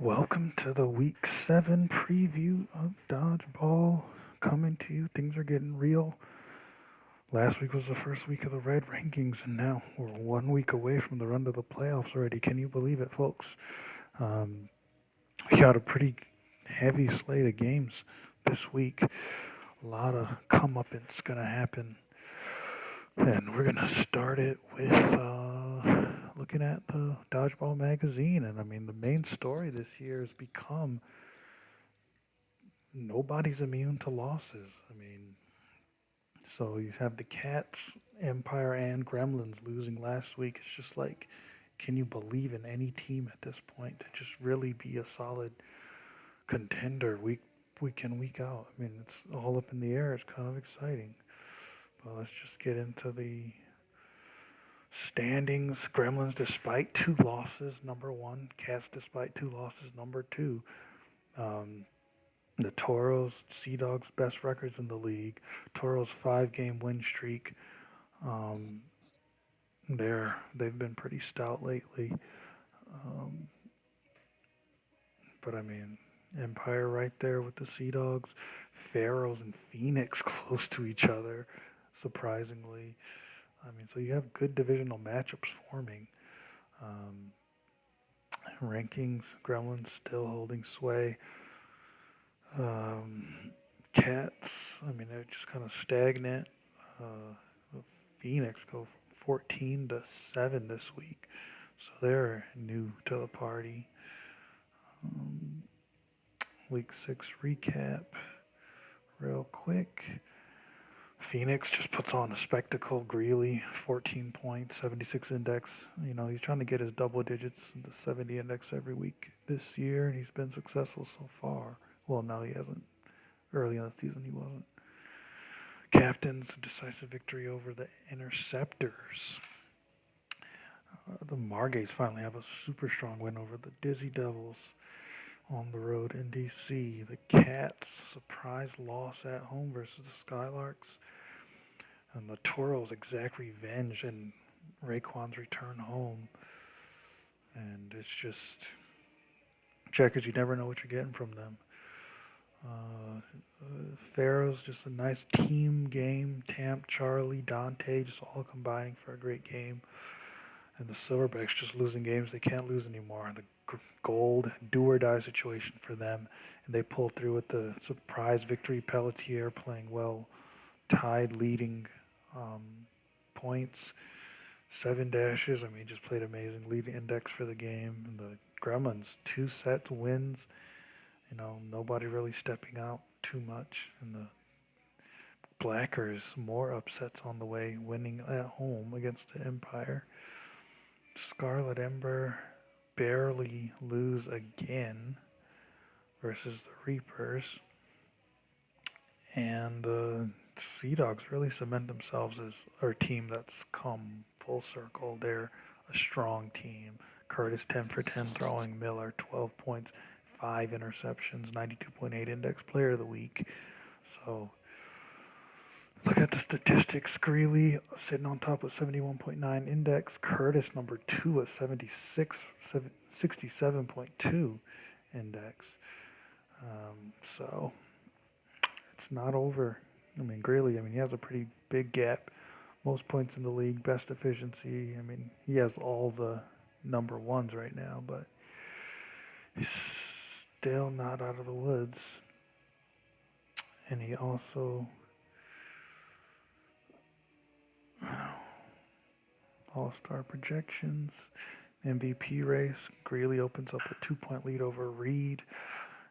Welcome to the Week 7 preview of Dodgeball. Coming to you, things are getting real. Last week was the first week of the Red Rankings, and now we're 1 week away from the run to the playoffs already. Can you believe it, folks? Um, we got a pretty heavy slate of games this week. A lot of comeuppance going to happen. And we're going to start it with looking at the Dodgeball magazine. And I mean, the main story this year has become nobody's immune to losses. I mean, so you have the Cats, Empire, and Gremlins losing last week. It's just like, can you believe in any team at this point to just really be a solid contender week in, week out? I mean, it's all up in the air. It's kind of exciting. But let's just get into the standings. Gremlins, despite 2 losses, number 1. Cats, despite 2 losses, number 2. The Toros, Sea Dogs, best records in the league. Toros 5-game win streak. Um, they've been pretty stout lately. Um, but I mean, Empire right there with the Sea Dogs. Pharaohs and Phoenix close to each other, surprisingly. I mean, so you have good divisional matchups forming. Um, Rankings, Gremlins still holding sway. Cats, I mean, they're just kind of stagnant. Phoenix go 14-7 this week, so they're new to the party. Week 6 recap, real quick. Phoenix just puts on a spectacle. Greeley, 14 points, 76 index. You know, he's trying to get his double digits, the 70 index every week this year, and he's been successful so far. Well, no, he hasn't. Early in the season, he wasn't. Captains, decisive victory over the Interceptors. The Margates finally have a super strong win over the Dizzy Devils on the road in D.C. The Cats, surprise loss at home versus the Skylarks. And the Toros exact revenge in Raekwon's return home. And it's just checkers, you never know what you're getting from them. Pharaohs, just a nice team game. Tamp, Charlie, Dante, just all combining for a great game. And the Silverbacks just losing games they can't lose anymore. The gold do or die situation for them, and they pulled through with the surprise victory. Pelletier playing well, tied leading points, 7 dashes. I mean, just played amazing. Leading index for the game. And the Gremlins, 2 set wins. You know, nobody really stepping out too much. And the Blackers, more upsets on the way, winning at home against the Empire. Scarlet Ember barely lose again versus the Reapers. And the Sea Dogs really cement themselves as a team that's come full circle. They're a strong team. Curtis 10 for 10 throwing, Miller 12 points, 5 interceptions, 92.8 index player of the week. So look at the statistics. Greeley sitting on top with 71.9 index. Curtis number 2 at 67.2 index. So it's not over. I mean, Greeley, he has a pretty big gap. Most points in the league, best efficiency. I mean, he has all the number ones right now, but he's still not out of the woods. And he also All-Star projections, MVP race. Greeley opens up a 2-point lead over Reed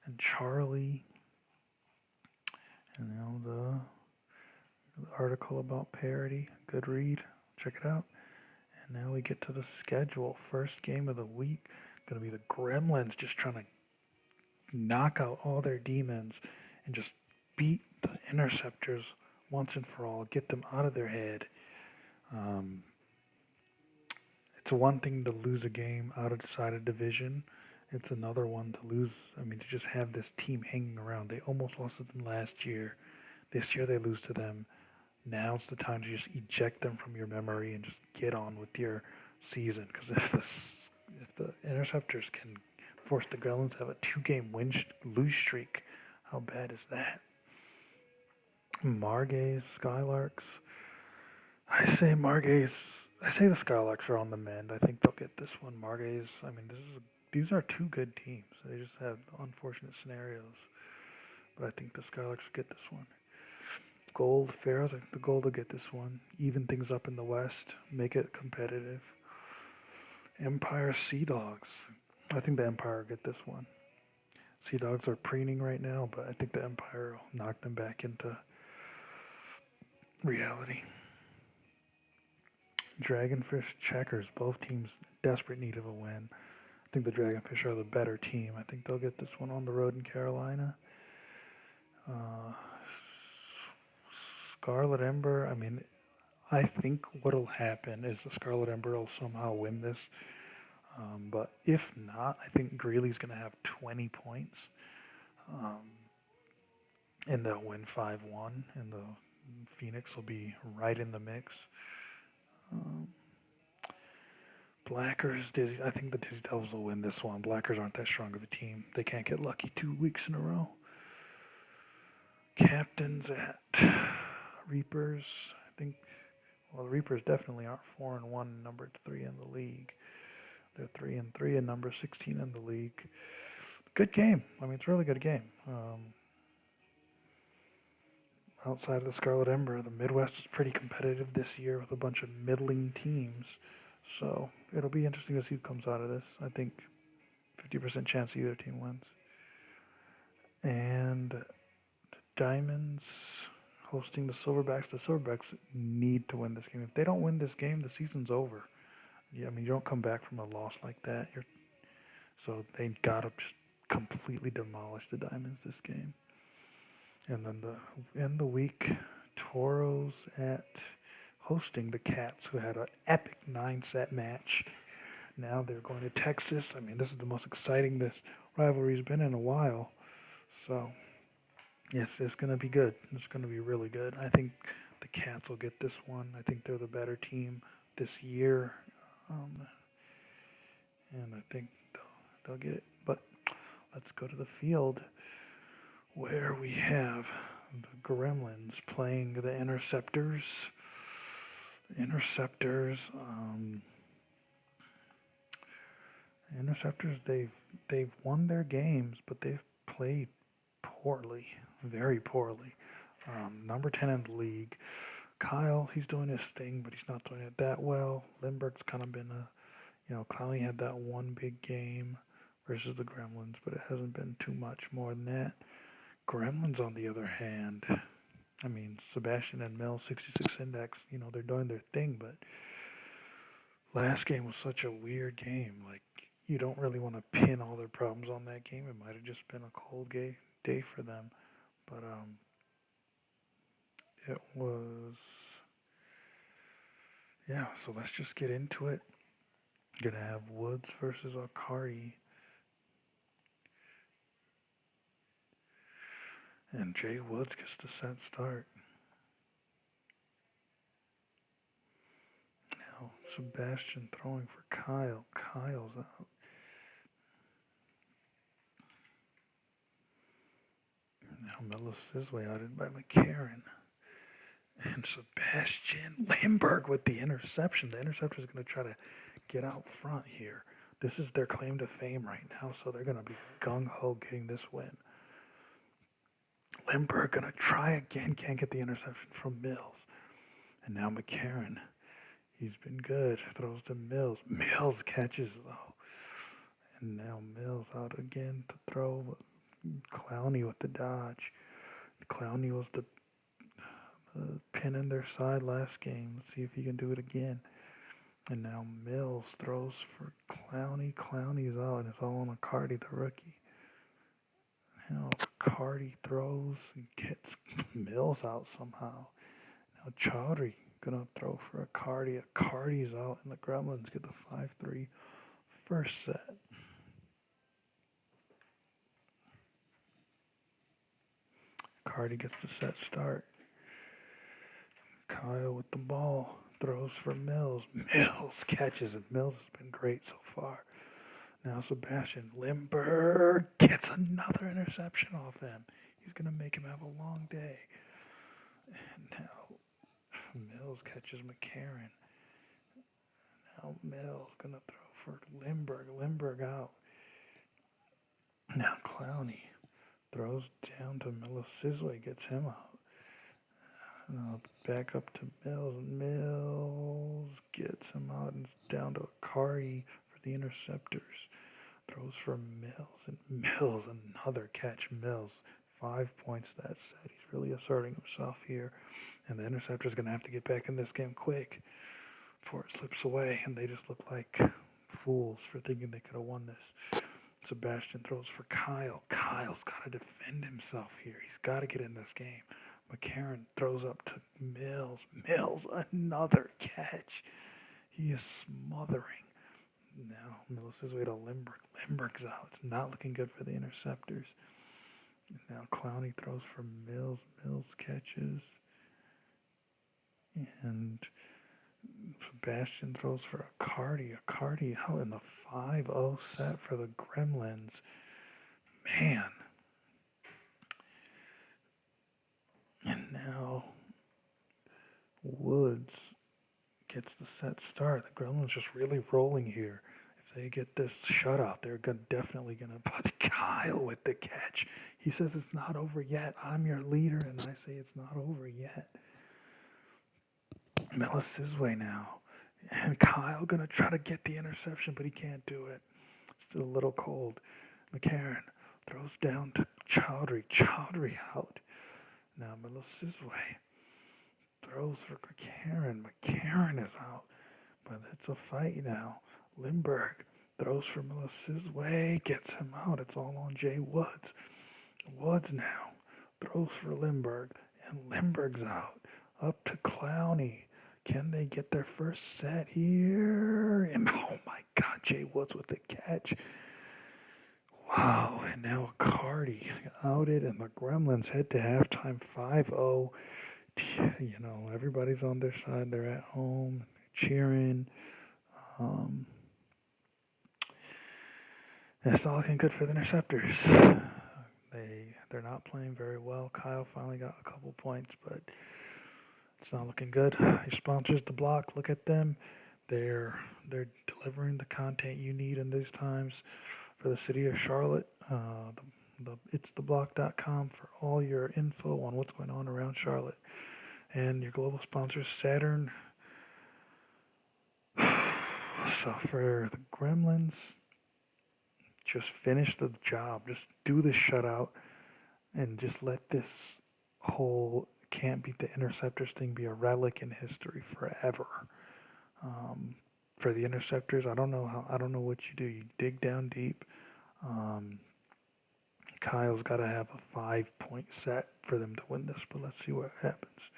and Charlie. And now the article about parity, good read. Check it out. And now we get to the schedule. First game of the week, going to be the Gremlins, just trying to knock out all their demons and just beat the Interceptors once and for all, get them out of their head. It's one thing to lose a game outside a division. It's another one to lose. To just have this team hanging around. They almost lost to them last year. This year they lose to them. Now's the time to just eject them from your memory and just get on with your season. Because if the Interceptors can Forced the Gremlins to have a 2-game lose streak. How bad is that? Margay's Skylarks. I say the Skylarks are on the mend. I think they'll get this one. Margay's, these are two good teams. They just have unfortunate scenarios. But I think the Skylarks will get this one. Gold, Pharaohs, I think the Gold will get this one. Even things up in the West. Make it competitive. Empire, Sea Dogs. I think the Empire will get this one. Sea Dogs are preening right now, but I think the Empire will knock them back into reality. Dragonfish, Checkers, both teams desperate need of a win. I think the Dragonfish are the better team. I think they'll get this one on the road in Carolina. Scarlet Ember, I think what'll happen is the Scarlet Ember will somehow win this. But if not, I think Greeley's going to have 20 points. And they'll win 5-1. And the Phoenix will be right in the mix. Blackers, Dizzy. I think the Dizzy Devils will win this one. Blackers aren't that strong of a team. They can't get lucky 2 weeks in a row. Captains at Reapers. The Reapers definitely aren't 4-1, number 3 in the league. They're 3-3 and number 16 in the league. Good game. It's a really good game. Outside of the Scarlet Ember, the Midwest is pretty competitive this year with a bunch of middling teams. So it'll be interesting to see who comes out of this. I think 50% chance either team wins. And the Diamonds hosting the Silverbacks. The Silverbacks need to win this game. If they don't win this game, the season's over. You don't come back from a loss like that. So they gotta just completely demolish the Diamonds this game. And then in the week, Toros at hosting the Cats, who had an epic 9-set match. Now they're going to Texas. This is the most exciting this rivalry's been in a while. So, yes, it's going to be good. It's going to be really good. I think the Cats will get this one. I think they're the better team this year. And I think they'll get it. But let's go to the field where we have the Gremlins playing the Interceptors. Interceptors, they've won their games, but they've played poorly, very poorly. Number 10 in the league. Kyle, he's doing his thing, but he's not doing it that well. Lindbergh's kind of been Clowney had that one big game versus the Gremlins, but it hasn't been too much more than that. Gremlins, on the other hand, Sebastian and Mills, 66 index, they're doing their thing, but last game was such a weird game. You don't really want to pin all their problems on that game. It might have just been a cold day for them, but it was, so let's just get into it. Gonna have Woods versus Arcari. And Jay Woods gets the set start. Now Sebastian throwing for Kyle. Kyle's out. Now Millis is way outed by McCarron. And Sebastian Lindbergh with the interception. The Interceptor is going to try to get out front here. This is their claim to fame right now, so they're going to be gung-ho getting this win. Lindbergh going to try again, can't get the interception from Mills. And now McCarron, he's been good, throws to Mills. Mills catches though. And now Mills out again to throw. Clowney with the dodge. Clowney was the pin in their side last game. Let's see if he can do it again. And now Mills throws for Clowney. Clowney's out, and it's all on Accardi, the rookie. Now Accardi throws and gets Mills out somehow. Now Chaudhry gonna throw for Accardi. Accardi's out, and the Gremlins get the 5-3 first set. Accardi gets the set start. Kyle with the ball throws for Mills. Mills catches it. Mills has been great so far. Now Sebastian Limburg gets another interception off him. He's going to make him have a long day. And now Mills catches McCarron. Now Mills going to throw for Limburg. Limburg out. Now Clowney throws down to Milosizwe, gets him out. Now back up to Mills. Mills gets him out and down to Akari for the Interceptors. Throws for Mills, and Mills, another catch. Mills, 5 points that set. He's really asserting himself here. And the Interceptor's going to have to get back in this game quick before it slips away. And they just look like fools for thinking they could have won this. Sebastian throws for Kyle. Kyle's got to defend himself here. He's got to get in this game. McCarron throws up to Mills. Mills, another catch. He is smothering. Now Mills his way to Limburg. Limburg's out. It's not looking good for the Interceptors. Now Clowney throws for Mills. Mills catches. And Sebastian throws for Accardi. Accardi out in the 5-0 set for the Gremlins. Man. And now Woods gets the set start. The Gremlins just really rolling here. If they get this shutout, they're definitely going to put Kyle with the catch. He says it's not over yet. I'm your leader, and I say it's not over yet. Milosizwe now. And Kyle going to try to get the interception, but he can't do it. Still a little cold. McCarron throws down to Chowdhury. Chowdhury out. Now Milosizwe throws for McCarron. McCarron is out. But it's a fight now. Limburg throws for Milosizwe. Gets him out. It's all on Jay Woods. Woods now throws for Limburg. And Limburg's out. Up to Clowney. Can they get their first set here? And oh my God, Jay Woods with the catch. Wow, and now Accardi outed, and the Gremlins head to halftime 5-0. You know, everybody's on their side. They're at home, cheering. And it's not looking good for the Interceptors. They're not playing very well. Kyle finally got a couple points, but it's not looking good. Your sponsors, The Block, look at them. They're delivering the content you need in these times for the city of Charlotte. It's theblock.com for all your info on what's going on around Charlotte. And your global sponsors, Saturn. So for the Gremlins, just finish the job. Just do the shutout and just let this whole can't beat the Interceptors thing be a relic in history forever. For the Interceptors, I don't know what you do. You dig down deep. Kyle's got to have a 5-point set for them to win this, but let's see what happens.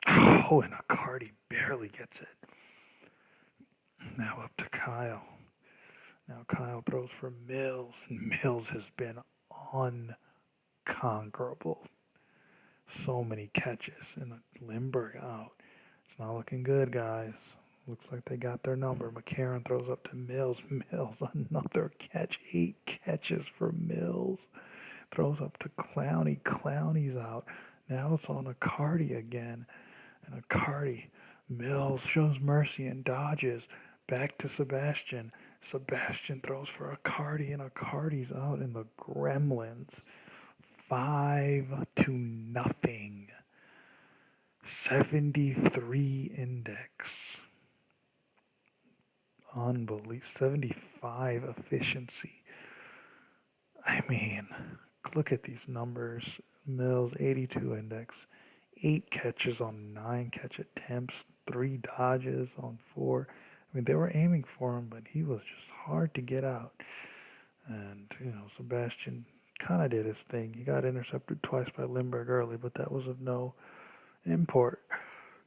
Oh, and Accardi barely gets it. Now up to Kyle. Now Kyle throws for Mills, and Mills has been unconquerable. So many catches, and Limburg out. It's not looking good, guys. Looks like they got their number. McCarron throws up to Mills. Mills, another catch. 8 catches for Mills. Throws up to Clowney. Clowney's out. Now it's on Accardi again. And Accardi. Mills shows mercy and dodges. Back to Sebastian. Sebastian throws for Accardi, and Accardi's out in the Gremlins. 5-0. 73 index. Unbelievable. 75 efficiency. I mean, look at these numbers. Mills, 82 index. 8 catches on 9 catch attempts. 3 dodges on 4. I mean, they were aiming for him, but he was just hard to get out. And, Sebastian kind of did his thing. He got intercepted twice by Limburg early, but that was of no import.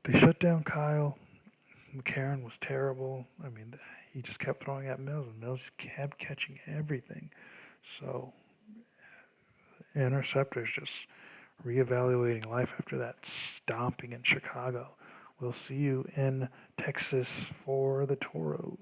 They shut down Kyle. McCarron was terrible. I mean, he just kept throwing at Mills, and Mills just kept catching everything. So, Interceptors just reevaluating life after that stomping in Chicago. We'll see you in Texas for the Toros.